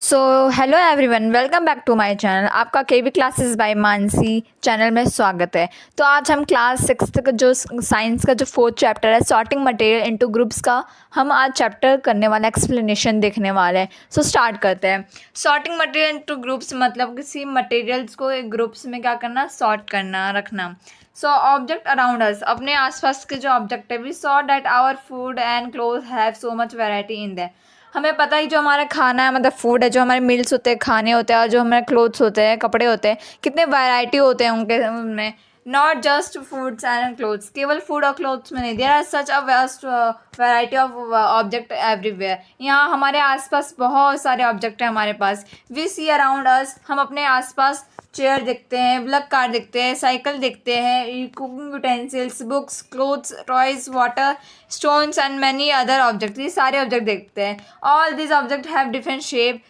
So hello everyone, welcome back to my channel. आपका KV classes by Mansi channel में स्वागत है। तो आज हम क्लास 6 का जो साइंस का जो 4th चैप्टर है सॉर्टिंग मटेरियल इनटू ग्रुप्स का हम आज चैप्टर करने वाले एक्सप्लेनेशन देखने वाले हैं। सो स्टार्ट करते हैं। सॉर्टिंग मटेरियल इनटू ग्रुप्स मतलब किसी मटेरियल्स को एक ग्रुप्स में क्या करना, सॉर्ट करना, रखना। सो ऑब्जेक्ट अराउंड अस, अपने आसपास के जो ऑब्जेक्ट है, we saw that our food and cloth have so much variety in that. हमें पता ही जो हमारा खाना है मतलब फूड है, जो हमारे मील्स होते हैं, खाने होते हैं, और जो हमारे क्लोथ्स होते हैं, कपड़े होते हैं, कितने वैरायटी होते हैं उनके उनमें। Not just foods and clothes, केवल फूड और क्लोथ्स में नहीं, there are such a vast variety of object everywhere. यहाँ हमारे आसपास बहुत सारे ऑब्जेक्ट हैं हमारे पास। वी सी अराउंड अस, हम अपने आसपास चेयर देखते हैं, ब्लक कार देखते हैं, साइकिल देखते हैं, cooking utensils, books, clothes, toys, water, stones and many other object. ये सारे ऑब्जेक्ट देखते हैं। All this object have different shape,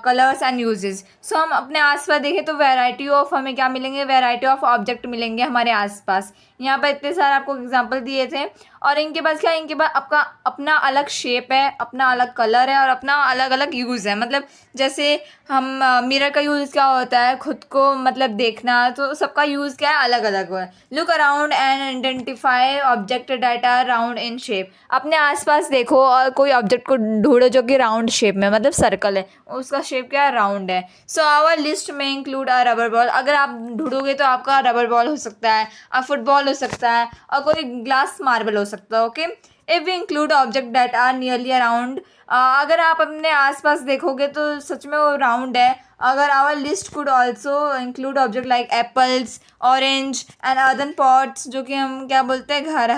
colours and uses. So हम अपने आसपास देखें तो वैरायटी ऑफ हमें क्या मिलेंगे, वैरायटी ऑफ ऑब्जेक्ट मिलेंगे हमारे आसपास। यहाँ पर इतने सारे आपको एग्जांपल दिए थे, और इनके पास क्या है, इनके पास आपका अपना अलग शेप है, अपना अलग कलर है, और अपना अलग अलग यूज़ है। मतलब जैसे हम मिरर का यूज़ क्या होता है, खुद को मतलब देखना, तो सबका यूज़ क्या है, अलग अलग है। Look around and identify object data round in shape. अपने आसपास देखो और कोई ऑब्जेक्ट को ढूंढो जो कि राउंड शेप में, मतलब सर्कल है, उसका शेप क्या है, राउंड है। सो आवर लिस्ट में इंक्लूड अ रबर बॉल। अगर आप ढूंढोगे तो आपका रबर बॉल हो सकता है, फुटबॉल हो सकता है, और कोई ग्लास मार्बल हो सकता है। Okay, if we include object that are nearly around, अगर आप अपने आसपास देखोगे तो सच में वो राउंड है। अगर our list could also include object like apples, orange and other pots, जो कि हम क्या बोलते हैं, घर,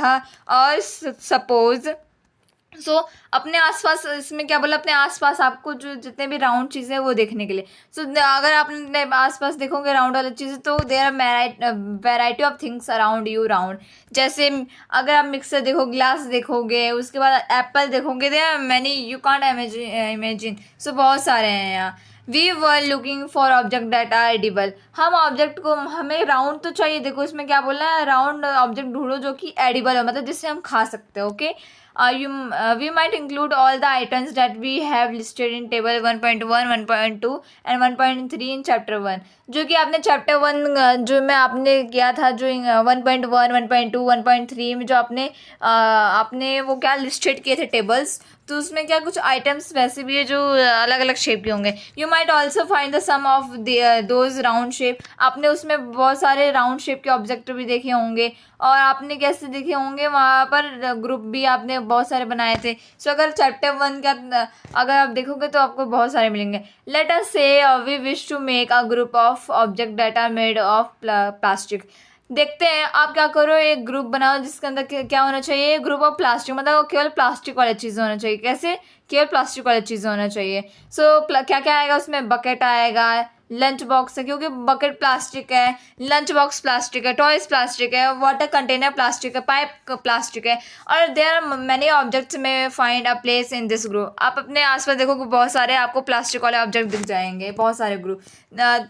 और सपोज। सो अपने आसपास, इसमें क्या बोला, अपने आसपास आपको जो जितने भी राउंड चीज़ें हैं वो देखने के लिए। सो अगर आप अपने आसपास देखोगे राउंड वाली चीज़ें, तो there are variety of things around you round. जैसे अगर आप मिक्सर देखो, ग्लास देखोगे, उसके बाद एप्पल देखोगे, there are many, you can't imagine. So बहुत सारे हैं यहाँ। We were looking for object that are edible. हम ऑब्जेक्ट को, हमें राउंड तो चाहिए, देखो इसमें क्या बोलना है, राउंड ऑब्जेक्ट ढूंढो जो कि एडिबल हो, मतलब जिससे हम खा सकते हो। Okay, we might include all the items that we have listed in table 1.1, 1.2 and 1.3 in chapter 1। जो कि आपने चैप्टर 1 जो मैं आपने किया था, जो 1.1, 1.2, 1.3 में जो आपने वो क्या लिस्टेड किए थे टेबल्स, तो उसमें क्या कुछ आइटम्स वैसे भी है जो अलग अलग शेप के होंगे। You might also find the some of those round shape. आपने उसमें बहुत सारे राउंड शेप के ऑब्जेक्ट भी देखे होंगे, और आपने कैसे देखे होंगे, वहाँ पर ग्रुप भी आपने बहुत सारे बनाए थे। सो अगर चैप्टर 1 का अगर आप देखोगे तो आपको बहुत सारे मिलेंगे। Let us say we wish to make a group of object that are made of plastic. देखते हैं, आप क्या करो, एक ग्रुप बनाओ जिसके अंदर क्या होना चाहिए, ग्रुप ऑफ प्लास्टिक, मतलब वो केवल प्लास्टिक वाली चीज़ें होना चाहिए। कैसे, केवल प्लास्टिक वाली चीज़ें होना चाहिए। सो क्या क्या आएगा उसमें, बकेट आएगा, लंच बॉक्स है क्योंकि बकेट प्लास्टिक है, लंच बॉक्स प्लास्टिक है, टॉयज प्लास्टिक है, वाटर कंटेनर प्लास्टिक है, पाइप प्लास्टिक है, और देयर आर मैनी ऑब्जेक्ट्स में find a place in this group. आप अपने आसपास देखोगे बहुत सारे आपको प्लास्टिक वाले ऑब्जेक्ट दिख जाएंगे, बहुत सारे ग्रुप।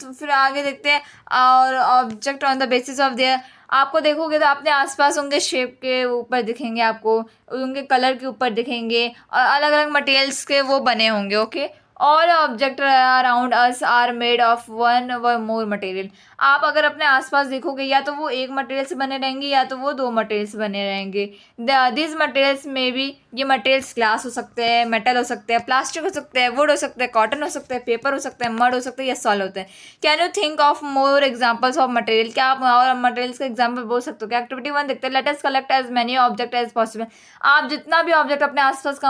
तो फिर आगे देखते हैं, और object on the basis of their. आपको देखोगे तो अपने आसपास उनके शेप के ऊपर दिखेंगे, आपको उनके कलर के ऊपर दिखेंगे, और अलग अलग मटेरियल्स के वो बने होंगे। Okay, all object around us are made of one or more material. आप अगर अपने आसपास देखोगे, या तो वो एक मटेरियल से बने रहेंगे, या तो वो दो मटेरियल से बने रहेंगे। दिस मटेरियल्स में भी, ये मटेरियल्स ग्लास हो सकते हैं, मेटल हो सकते हैं, प्लास्टिक हो सकते हैं, वुड हो सकते हैं, कॉटन हो सकते हैं, पेपर हो सकते हैं, मड हो सकते हैं, या सॉल होते हैं। Can you think of more examples of material? क्या आप और मटेरियल्स का एग्जाम्पल बोल सकते हो क्या? एक्टिविटी 1 देखते हैं, let us collect as many object as possible. आप जितना भी ऑब्जेक्ट अपने आसपास का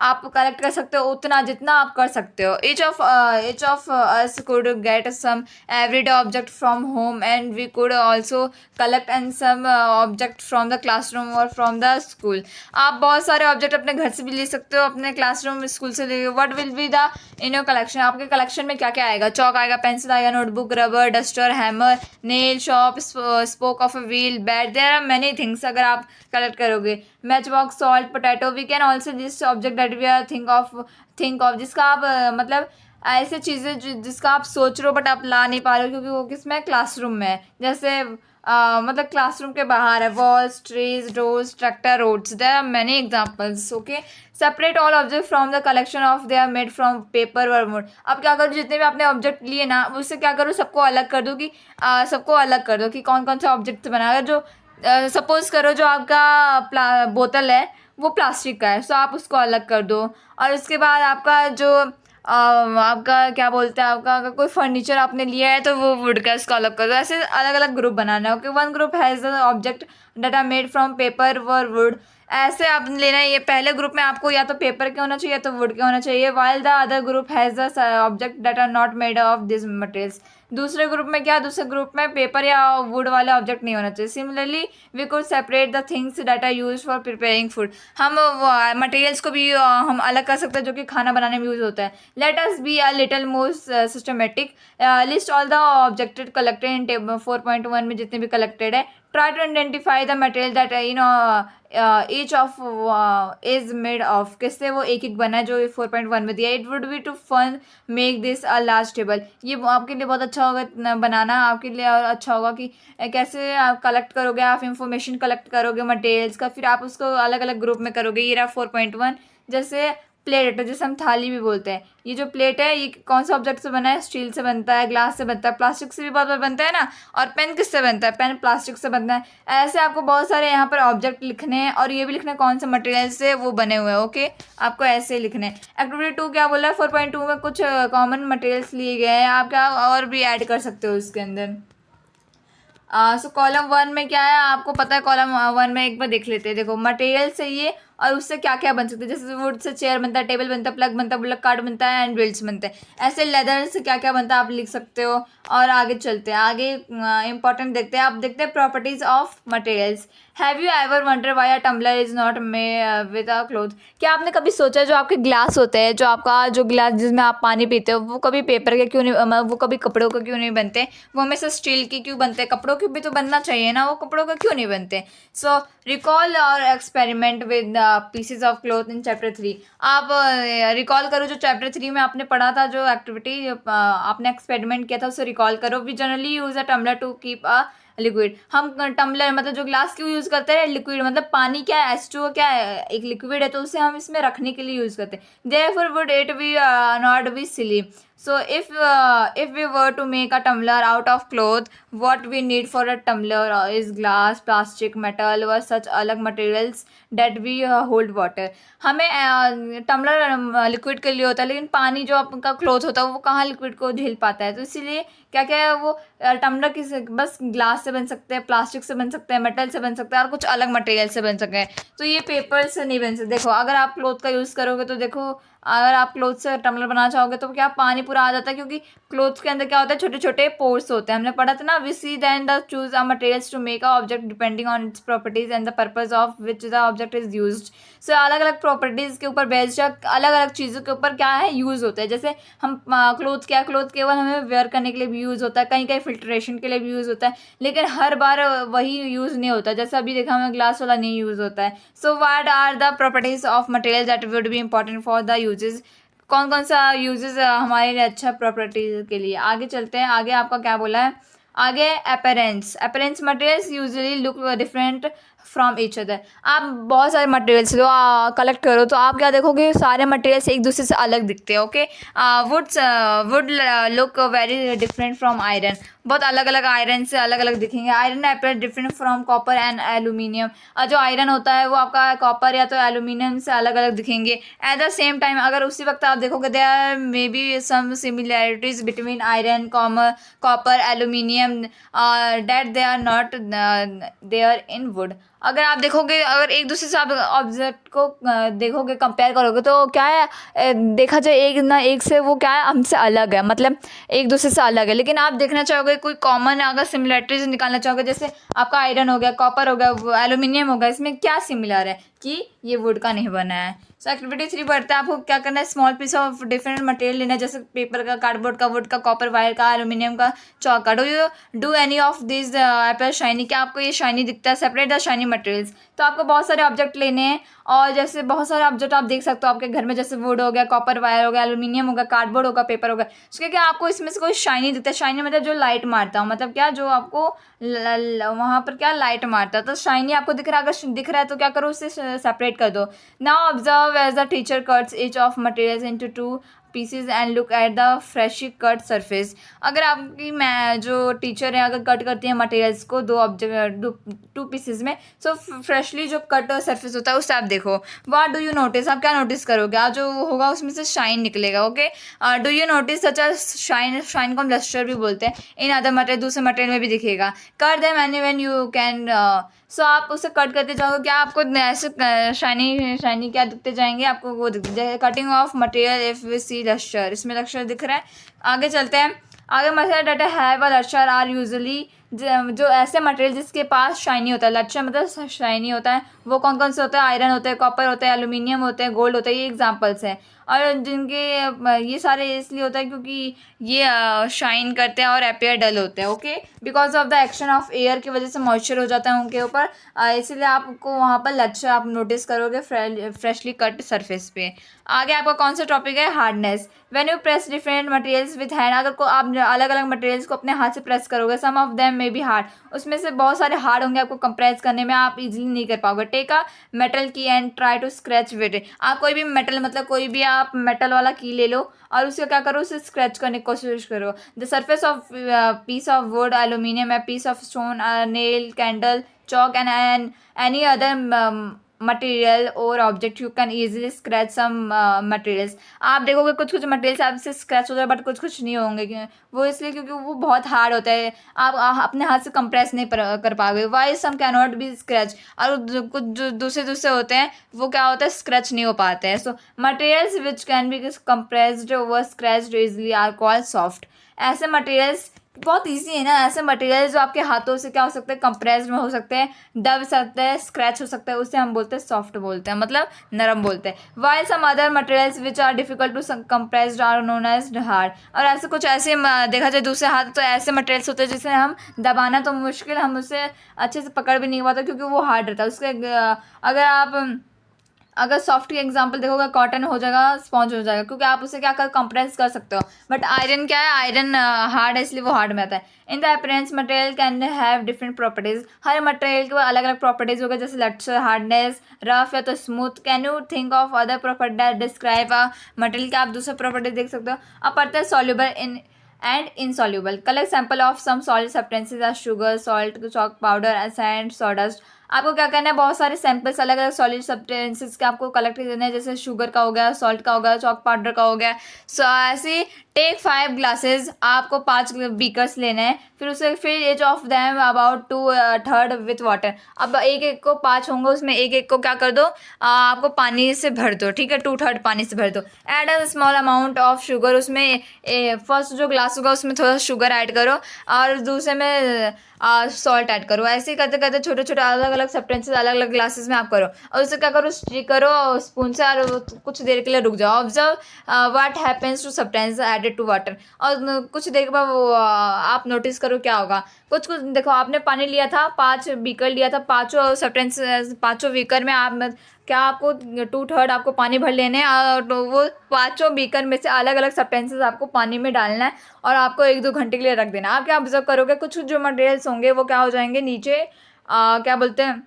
आप कलेक्ट कर सकते हो, उतना जितना आप कर सकते हो। each of us could get some everyday object from home, and we could also collect and some object from the classroom or from the school। आप बहुत सारे ऑब्जेक्ट अपने घर से भी ले सकते हो, अपने क्लासरूम स्कूल से ले। What will be the in your collection? आपके कलेक्शन में क्या क्या आएगा? चौक आएगा, पेंसिल आएगा, notebook, rubber, duster, hammer, nail, shop, spoke of a wheel, bat, there are many things अगर आप कलेक्ट करोगे। Match box, salt, potato. We can also list object that we are think of, जिसका आप मतलब ऐसे चीज़ें जिसका आप सोच रहे हो बट आप ला नहीं पा रहे हो, क्योंकि वो किस में, क्लासरूम में है। जैसे मतलब क्लासरूम के बाहर है, walls, trees, doors, tractor, roads, there are many examples. Okay, separate all object from the collection of they are made from paper और वुड। अब क्या करूँ, जितने भी आपने ऑब्जेक्ट लिए ना उससे क्या करूँ, सबको अलग कर दूँ कि सबको अलग कर दो कि कौन कौन सा ऑब्जेक्ट बना। अगर जो सपोज करो जो आपका बोतल है वो प्लास्टिक का है, सो आप उसको अलग कर दो। और उसके बाद आपका जो आपका क्या बोलते हैं, आपका अगर कोई फर्नीचर आपने लिया है तो वो वुड का, इसको अलग कर दो। ऐसे अलग अलग ग्रुप बनाना है। Okay, one group has the object that are made from paper or wood. ऐसे आप लेना है, ये पहले ग्रुप में आपको या तो पेपर के होना चाहिए या तो वुड के होना चाहिए। While the other group has the object that are not made of this materials. दूसरे ग्रुप में क्या, दूसरे ग्रुप में पेपर या वुड वाले ऑब्जेक्ट नहीं होना चाहिए। Similarly we could separate the things that are use for preparing food. हम मटेरियल्स को भी हम अलग कर सकते हैं जो कि खाना बनाने में यूज होता है। Let us be a little more systematic, list all the objected collected in table 4.1 में जितने भी कलेक्टेड है। Try to identify the material that each of is made of. किससे वो एक एक बना है जो 4.1 में दिया। It would be to fun make this a large table. ये आपके लिए बहुत अच्छा होगा बनाना, आपके लिए और अच्छा होगा कि कैसे आप कलेक्ट करोगे, आप इंफॉर्मेशन कलेक्ट करोगे मटेरियल्स का, फिर आप उसको अलग अलग ग्रुप में करोगे। ये रहा 4.1। जैसे प्लेट है, जैसे हम थाली भी बोलते हैं। ये जो प्लेट है ये कौन सा ऑब्जेक्ट से बना है, स्टील से बनता है, ग्लास से बनता है, प्लास्टिक से भी बहुत बार बनता है ना। और पेन किससे बनता है, पेन प्लास्टिक से बनता है। ऐसे आपको बहुत सारे यहाँ पर ऑब्जेक्ट लिखने हैं और ये भी लिखना है कौन से मटेरियल से वो बने हुए हैं। ओके, आपको ऐसे लिखने हैं। एक्टिविटी 2 क्या बोला है, 4.2 में कुछ कॉमन मटेरियल्स लिए गए हैं, आप क्या और भी ऐड कर सकते हो उसके अंदर। सो कॉलम 1 में क्या है, आपको पता है। कॉलम 1 में एक बार देख लेते हैं। देखो, मटेरियल से ये और उससे क्या क्या बन सकते हैं। जैसे वुड से चेयर बनता है, टेबल बनता है, प्लग बनता है, बुलक कार्ड बनता है एंड व्हील्स बनते हैं। ऐसे लेदर से क्या क्या बनता है आप लिख सकते हो। और आगे चलते हैं, आगे इंपॉर्टेंट देखते हैं। आप देखते हैं properties of materials. Have you ever wonder why a tumbler is not made with a cloth. क्या आपने कभी सोचा जो आपके ग्लास होते हैं, जो आपका जो ग्लास जिसमें आप पानी पीते हो, वो कभी पेपर के क्यों नहीं, वो कभी कपड़ों के क्यों नहीं बनते, वो हमेशा स्टील के क्यों बनते हैं। कपड़ों के भी तो बनना चाहिए ना, वो कपड़ों का क्यों नहीं बनते। सो रिकॉल और experiment with pieces of cloth in chapter 3। आप रिकॉल करो जो चैप्टर 3 में आपने पढ़ा था, जो एक्टिविटी आपने एक्सपेरिमेंट किया था उसे रिकॉल करो। We generally use a tumbler to keep a liquid. हम टम्बलर मतलब जो ग्लास क्यों यूज़ करते हैं, लिक्विड मतलब पानी क्या है, H2O क्या है, एक लिक्विड है, तो उसे हम इसमें रखने के लिए यूज़ करते हैं। Therefore would it be not be silly. So if we were to make a tumbler out of cloth, what we need for a tumbler is glass, plastic, metal व such अलग materials that we hold water। हमें tumbler liquid के लिए होता है, लेकिन पानी जो आपका क्लोथ होता है वो कहाँ लिक्विड को झेल पाता है। तो इसीलिए क्या क्या है वो टम्बलर किस बस ग्लास से बन सकते हैं, प्लास्टिक से बन सकते हैं, मेटल से बन सकते हैं और कुछ अलग मटेरियल से बन सकते हैं। तो ये पेपर से नहीं बन सकते। देखो, अगर आप क्लोथ का यूज़ करोगे तो देखो, अगर आप क्लोथ से टम्बलर बनाना चाहोगे तो क्या पानी पूरा आ जाता है, क्योंकि क्लोथ के अंदर क्या होता है, छोटे छोटे पोर्स होते हैं। हमने पढ़ा था ना, we see then the choose a materials to make a object depending on its properties and the purpose of which the object is used. So अलग अलग प्रॉपर्टीज के ऊपर बेस्ड अलग अलग चीज़ों के ऊपर क्या है यूज़ होता है। जैसे हम क्लोथ क्या, क्लोथ केवल हमें वेयर करने के लिए भी यूज़ होता है, कहीं कहीं फिल्ट्रेशन के लिए भी यूज़ होता है, लेकिन हर बार वही यूज़ नहीं होता। जैसे अभी देखा हमें ग्लास वाला नहीं यूज़ होता है। So what are the properties of material that would be important for the uses. कौन कौन सा यूजेस हमारे लिए अच्छा प्रॉपर्टीज के लिए। आगे चलते हैं, आगे आपका क्या बोला है। आगे appearance. Appearance materials usually look different from each other. आप बहुत सारे मटेरियल्स लो कलेक्ट करो तो आप क्या देखोगे, सारे मटेरियल्स एक दूसरे से अलग दिखते हैं। Okay, would look very different from iron. बहुत अलग अलग आयरन से अलग अलग दिखेंगे। Iron appear different from copper and aluminium. और जो आयरन होता है वो आपका कॉपर या तो एल्यूमिनियम से अलग अलग दिखेंगे। एट द सेम टाइम अगर उसी वक्त आप देखोगे, there may be some similarities between iron, copper, aluminium that they are not there in wood. अगर आप देखोगे, अगर एक दूसरे से आप ऑब्जेक्ट को देखोगे, कंपेयर करोगे तो क्या है, देखा जाए एक ना एक से वो क्या है, हमसे अलग है, मतलब एक दूसरे से अलग है। लेकिन आप देखना चाहोगे कोई कॉमन, अगर सिमिलरिटीज निकालना चाहोगे, जैसे आपका आयरन हो गया, कॉपर हो गया, एल्यूमिनियम हो गया, इसमें क्या सिमिलर है कि ये वुड का नहीं बना है। सो एक्टिविटी 3 पढ़ते हैं, आपको क्या करना है, small piece of different material लेना है, जैसे पेपर का, कार्डबोर्ड का, वुड का, कॉपर वायर का, एल्यूमिनियम का, चौक का। Do any of this Apple shiny, क्या आपको ये शाइनी दिखता है? Separate the shiny materials. तो आपको बहुत सारे ऑब्जेक्ट लेने हैं, और जैसे बहुत सारे ऑब्जेक्ट आप देख सकते हो आपके घर में, जैसे वुड हो गया, कॉपर वायर हो गया, एल्यूमिनियम होगा, कार्डबोर्ड होगा, पेपर होगा। उसके क्या आपको इसमें से कोई शाइनी दिखता है? शाइनी मतलब जो लाइट मारता हो, मतलब क्या, जो आपको वहाँ पर क्या लाइट मारता है, तो शाइनी आपको दिख रहा है। अगर दिख रहा है तो क्या करो, उससे सेपरेट कर दो। Now observe as the teacher cuts each of materials into 2 pieces and look at the freshly cut surface. अगर आपकी मैं जो टीचर है, अगर कट करती है मटेरियल्स को दो ऑब्जेक्ट 2 पीसेज में, सो फ्रेशली जो कट सरफेस होता है उससे आप देखो। व्हाट डू यू नोटिस, आप क्या नोटिस करोगे? आज जो होगा उसमें से शाइन निकलेगा। Okay, do you notice such a shine, shine को हम लस्टर भी बोलते हैं, इन अदर मटेरियल, दूसरे मटेरियल में भी दिखेगा। कर them any when you can, so आप उसे कट करते जाओगे, क्या आपको ऐसे शाइनी शाइनी क्या दिखते जाएंगे? आपको वो दिखते जाएंगे। Cutting of material if we see lustre, इसमें लस्टर दिख रहा है। आगे चलते हैं। आगे material that have a lustre are usually, जो ऐसे मटेरियल जिसके पास शाइनी होता है, लस्टर मतलब शाइनी होता है, वो कौन कौन से होते हैं? आयरन होते हैं, कॉपर होते हैं, एल्यूमिनियम होते हैं, गोल्ड होता है, ये एग्जांपल्स हैं। और जिनके ये सारे इसलिए होता है क्योंकि ये शाइन करते हैं और अपीयर डल होते हैं। Okay, because of the action of air की वजह से मॉइस्चर हो जाता है उनके ऊपर, इसीलिए आपको वहाँ पर लच्छा आप नोटिस करोगे फ्रेशली कट सरफेस पे। आगे आपका कौन सा टॉपिक है? Hardness. When you press different materials with hand, अगर को आप अलग अलग मटेरियल्स को अपने हाथ से प्रेस करोगे, some of them may be hard, उसमें से बहुत सारे हार्ड होंगे, आपको कंप्रेस करने में आप इजीली नहीं कर पाओगे। Take a metal key and try to scratch with it, आप कोई भी मेटल मतलब कोई भी आप मेटल वाला की ले लो और उसको क्या करो, उसे स्क्रैच करने की कोशिश करो। The surface of peace of would, aluminium, a piece of stone, a nail, candle, chalk and any other material और object you can easily scratch some materials. आप देखोगे कुछ कुछ मटेरियल्स आपसे स्क्रैच हो जाए, बट कुछ कुछ नहीं होंगे, वो इसलिए क्योंकि वो बहुत हार्ड होता है, आप अपने हाथ से कंप्रेस नहीं कर पाओगे। Why some can not be scratch, और कुछ जो दूसरे दूसरे होते हैं वो क्या होता है, स्क्रैच नहीं हो पाते हैं। So materials which can be compressed व scratched easily are called soft. ऐसे मटेरियल्स बहुत इजी है ना, ऐसे मटेरियल जो आपके हाथों से क्या हो सकते हैं, कंप्रेस्ड में हो सकते हैं, दब सकते हैं, स्क्रैच हो सकता है, उसे हम बोलते हैं सॉफ्ट बोलते हैं, मतलब नरम बोलते हैं। While some other materials which are difficult to compressed are known as hard. और ऐसे कुछ ऐसे देखा जाए दूसरे हाथ तो ऐसे मटेरियल्स होते हैं जिसे हम दबाना तो मुश्किल, हम उसे अच्छे से पकड़ भी नहीं पाते क्योंकि वो हार्ड रहता है। उसके अगर आप अगर सॉफ्ट की एग्जांपल देखोगे, कॉटन हो जाएगा, स्पॉन्ज हो जाएगा, क्योंकि आप उसे क्या कर कंप्रेस कर सकते हो। बट आयरन क्या है, आयरन हार्ड है, इसलिए वो हार्ड में आता है। In the appearance material can have different properties, her material के अलग अलग प्रॉपर्टीज होगा, जैसे लट्सर, हार्डनेस, रफ या तो smooth. Can you think of other property that describe a material, का आप दूसरा प्रॉपर्टी देख सकते हो। अब पढ़ते हैं soluble in and insoluble. Collect sample of some solid substances are sugar, salt, chalk powder, sand, sawdust. आपको क्या करना है, बहुत सारे सैंपल्स अलग अलग सॉलिड सब्सटेंसेस के आपको कलेक्ट करने हैं, जैसे शुगर का हो गया, सॉल्ट का हो गया, चॉक पाउडर का हो गया। सो ऐसे टेक 5 ग्लासेस, आपको 5 बीकर्स लेने हैं, फिर उसे फिर H of them about 2/3 with water. अब एक एक को 5 होंगे, उसमें एक एक को क्या कर दो, आपको पानी से भर दो, ठीक है, 2/3 पानी से भर दो। Add a small amount of sugar, उसमें फर्स्ट जो ग्लास होगा उसमें थोड़ा शुगर ऐड करो और दूसरे में सॉल्ट ऐड करो। ऐसे ही करते करते छोटे छोटे अलग अलग सब्सटेंसेस अलग अलग ग्लासेस में आप करो, और उससे क्या करो, स्टिक करो स्पून से और कुछ देर के लिए रुक जाओ। Observe what happens to substance added to water, और कुछ देर के बाद वो आप नोटिस करो क्या होगा। कुछ कुछ देखो, आपने पानी लिया था, 5 बीकर लिया था, पाँचों सब्सटेंस, पाँचों बीकर में आप क्या आपको 2/3 आपको पानी भर लेने हैं, और वो 5 बीकर में से अलग अलग सब्सटेंसेस आपको पानी में डालना है और आपको 1-2 घंटे के लिए रख देना। आप क्या ऑब्जर्व करोगे, कुछ जो मटेरियल्स होंगे वो क्या हो जाएंगे नीचे, क्या बोलते हैं,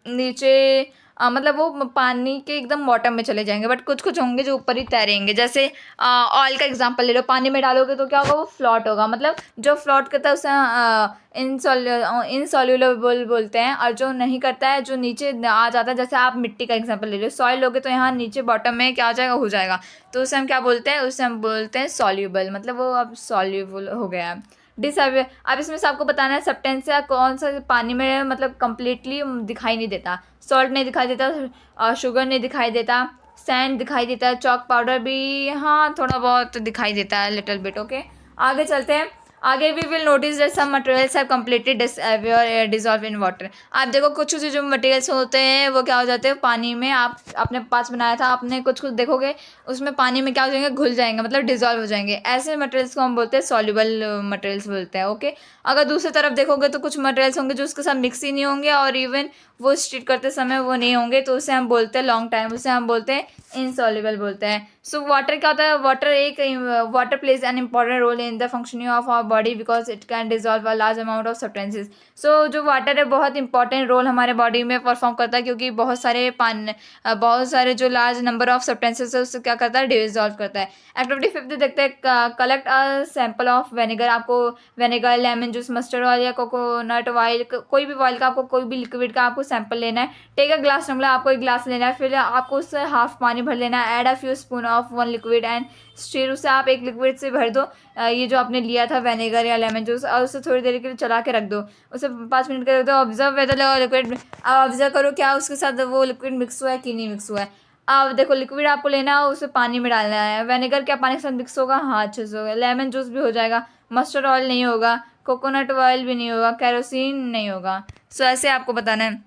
नीचे मतलब वो पानी के एकदम बॉटम में चले जाएंगे, बट कुछ कुछ होंगे जो ऊपर ही तैरेंगे। जैसे ऑयल का एग्जांपल ले लो, पानी में डालोगे तो क्या होगा, वो फ्लॉट होगा, मतलब जो फ्लॉट करता है उसे इनसॉल्युबल बोलते हैं, और जो नहीं करता है, जो नीचे आ जाता है, जैसे आप मिट्टी का एग्जांपल ले लो, सॉइल लोगे तो यहाँ नीचे बॉटम में क्या हो जाएगा, हो जाएगा, तो उसे हम क्या बोलते हैं, उसे हम बोलते हैं सॉल्युबल, मतलब वो अब सॉल्युबल हो गया। अब इसमें से आपको बताना है सब्सटेंस कौन सा पानी में मतलब कंप्लीटली दिखाई नहीं देता। सॉल्ट नहीं दिखाई देता, शुगर नहीं दिखाई देता, सैंड दिखाई देता है, चॉक पाउडर भी हाँ थोड़ा बहुत दिखाई देता है, लिटिल बिट। ओके, आगे चलते हैं। आगे we will notice that some materials have completely dissolve in water. आप देखो कुछ कुछ जो मटेरियल्स होते हैं वो क्या हो जाते हैं पानी में, आप अपने पास बनाया था आपने, कुछ कुछ देखोगे उसमें पानी में क्या हो जाएंगे, घुल जाएंगे, मतलब डिजॉल्व हो जाएंगे। ऐसे मटेरियल्स को हम बोलते हैं सॉल्युबल मटेरियल्स बोलते हैं। ओके, अगर दूसरी तरफ देखोगे तो कुछ मटेरियल्स होंगे जो उसके साथ मिक्स ही नहीं होंगे और इवन वो स्ट्रीट करते समय वो नहीं होंगे, तो उसे हम बोलते हैं लॉन्ग टाइम, उसे हम बोलते हैं इनसॉल्युबल बोलते हैं। सो वाटर क्या होता है, water plays an important role in the functioning of our body because it can dissolve a large amount of substances. So जो वाटर है बहुत इंपॉर्टेंट रोल हमारे बॉडी में परफॉर्म करता है, क्योंकि बहुत सारे जो लार्ज नंबर ऑफ सब्सटेंसेस है उससे क्या करता है, डिजॉल्व करता है। एक्टिविटी 5 देखते हैं, collect a sample of vinegar. आपको vinegar, lemon juice, mustard oil या कोकोनट ऑयल, कोई भी ऑयल का, आपको कोई भी लिक्विड का आपको सैंपल लेना है। टेक अ ग्लास टम्बलर, आपको एक ग्लास लेना है, फिर आपको उससे हाफ पानी भर लेना है। Add a few spoon of one liquid and stir, उसे आप एक लिक्विड से भर दो ये जो आपने लिया था वेनेगर या लेमन जूस, और उसे थोड़ी देर के लिए चला के रख दो, उसे 5 मिनट के रख दो। ऑब्जर्व वेदर लिक्विड, आप ऑब्जर्व करो क्या उसके साथ वो लिक्विड मिक्स हुआ है कि नहीं मिक्स हुआ है। अब देखो लिक्विड आपको लेना है, उसे पानी में डालना है। वेनेगर क्या पानी के साथ मिक्स होगा, हाँ अच्छे से होगा। लेमन जूस भी हो जाएगा, मस्टर्ड ऑयल नहीं होगा, कोकोनट ऑयल भी नहीं होगा, कैरोसिन नहीं होगा। सो ऐसे आपको बताना है,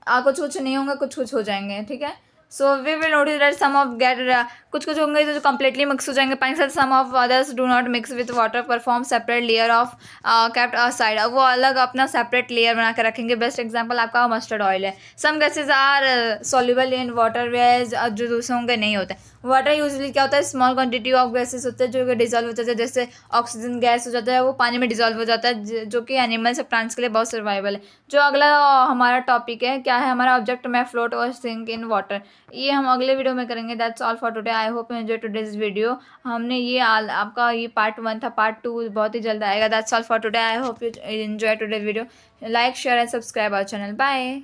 कुछ कुछ नहीं होंगे, कुछ कुछ हो जाएंगे, ठीक है। So we will notice that some of get, कुछ कुछ होंगे जो कम्प्लीटली मिक्स हो जाएंगे पानी के साथ, some of others do not mix with water, perform separate layer of kept aside, वो अलग अपना सेपरेट लेयर बना के रखेंगे। बेस्ट एग्जांपल आपका मस्टर्ड ऑयल है। Some gases are soluble in water वेज, जो दूसरे होंगे नहीं होते। वाटर यूजली क्या होता है, स्मॉल क्वांटिटी ऑफ गैसेस होते हैं जो डिजॉल्व हो जाते हैं, जैसे ऑक्सीजन गैस हो जाता है वो पानी में डिजॉल्व हो जाता है, जो कि एनिमल्स और प्लांट्स के लिए बहुत सर्वाइवल है। जो अगला हमारा टॉपिक है, क्या है हमारा ऑब्जेक्ट में फ्लोट और सिंक इन वाटर, ये हम अगले वीडियो में करेंगे। That's all for today, I hope you enjoy today's video. हमने ये आपका ये पार्ट 1 था, पार्ट 2 बहुत ही जल्द आएगा। That's all for today, I hope you enjoy today video. Like share and subscribe our channel. Bye.